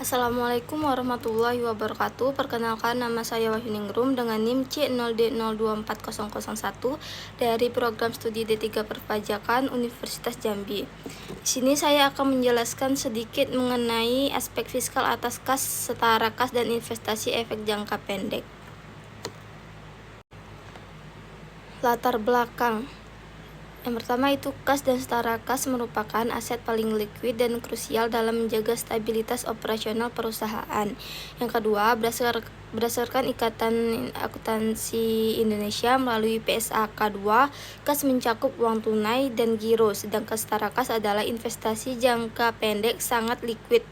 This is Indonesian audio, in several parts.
Assalamualaikum warahmatullahi wabarakatuh. Perkenalkan, nama saya Wahyuningrum dengan NIM C0D024001 dari program studi D3 Perpajakan Universitas Jambi. Di sini saya akan menjelaskan sedikit mengenai aspek fiskal atas kas, setara kas, dan investasi efek jangka pendek. Latar belakang. Yang pertama itu kas dan setara kas merupakan aset paling likuid dan krusial dalam menjaga stabilitas operasional perusahaan. Yang kedua, berdasarkan Ikatan Akuntansi Indonesia melalui PSAK 2, kas mencakup uang tunai dan giro, sedangkan setara kas adalah investasi jangka pendek sangat likuid.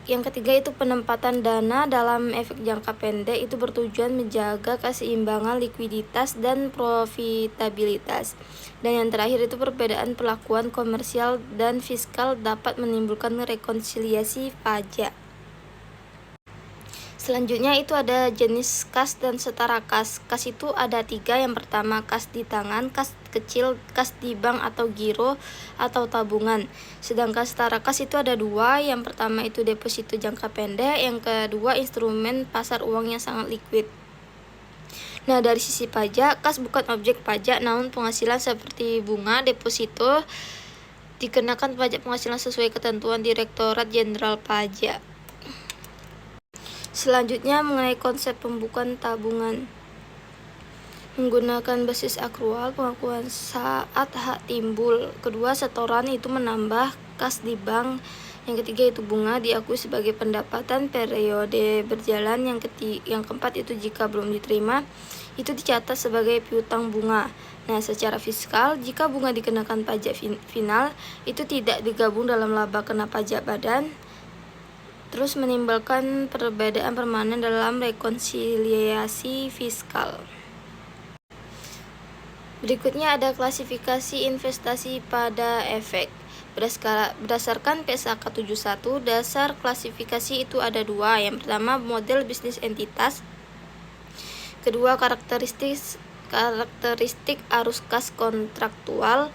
Yang ketiga itu penempatan dana dalam efek jangka pendek itu bertujuan menjaga keseimbangan likuiditas dan profitabilitas. Dan yang terakhir itu perbedaan perlakuan komersial dan fiskal dapat menimbulkan rekonsiliasi pajak. Selanjutnya itu ada jenis kas dan setara kas. Kas itu ada 3. Yang pertama kas di tangan, kas kecil, kas di bank atau giro atau tabungan. Sedangkan setara kas itu ada 2. Yang pertama itu deposito jangka pendek, yang kedua instrumen pasar uang yang sangat likuid. Nah, dari sisi pajak, kas bukan objek pajak, namun penghasilan seperti bunga deposito dikenakan pajak penghasilan sesuai ketentuan Direktorat Jenderal Pajak. Selanjutnya mengenai konsep pembukuan tabungan. Menggunakan basis akrual pengakuan saat hak timbul. Kedua, setoran itu menambah kas di bank. Yang ketiga itu bunga diakui sebagai pendapatan periode berjalan. Yang keempat itu jika belum diterima itu dicatat sebagai piutang bunga. Nah, secara fiskal, jika bunga dikenakan pajak final itu tidak digabung dalam laba kena pajak badan, terus menimbulkan perbedaan permanen dalam rekonsiliasi fiskal. Berikutnya ada klasifikasi investasi pada efek. Berdasarkan PSAK 71, dasar klasifikasi itu ada 2. Yang pertama model bisnis entitas. Kedua karakteristik arus kas kontraktual.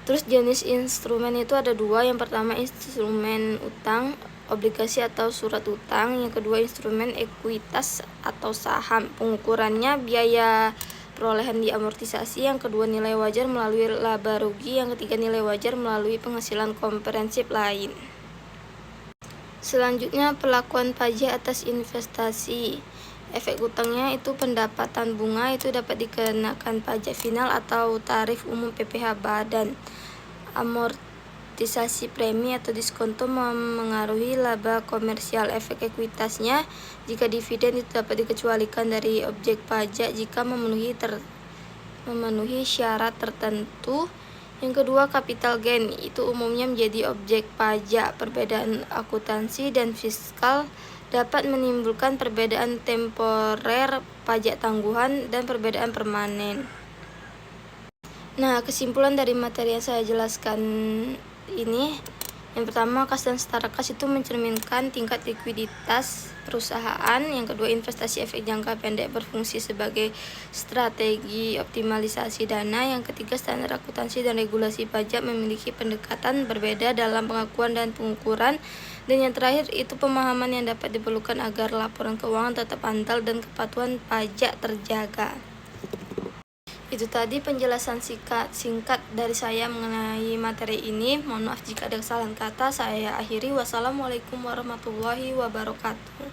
Terus jenis instrumen itu ada 2. Yang pertama instrumen utang, obligasi atau surat utang. Yang kedua instrumen ekuitas atau saham. Pengukurannya biaya perolehan diamortisasi. Yang kedua nilai wajar melalui laba rugi. Yang ketiga nilai wajar melalui penghasilan komprehensif lain. Selanjutnya pelakuan pajak atas investasi. Efek utangnya itu pendapatan bunga itu dapat dikenakan pajak final atau tarif umum PPh badan. Amortisasi premi atau diskonto memengaruhi laba komersial. Efek ekuitasnya, jika dividen itu dapat dikecualikan dari objek pajak jika memenuhi syarat tertentu. Yang kedua capital gain itu umumnya menjadi objek pajak. Perbedaan akuntansi dan fiskal dapat menimbulkan perbedaan temporer pajak tangguhan dan perbedaan permanen. Nah, kesimpulan dari materi yang saya jelaskan ini, yang pertama kas dan setara kas itu mencerminkan tingkat likuiditas perusahaan. Yang kedua investasi efek jangka pendek berfungsi sebagai strategi optimalisasi dana. Yang ketiga standar akuntansi dan regulasi pajak memiliki pendekatan berbeda dalam pengakuan dan pengukuran. Dan yang terakhir itu pemahaman yang dapat diperlukan agar laporan keuangan tetap antal dan kepatuhan pajak terjaga. Itu tadi penjelasan singkat dari saya mengenai materi ini. Mohon maaf jika ada kesalahan kata. Saya akhiri. Wassalamualaikum warahmatullahi wabarakatuh.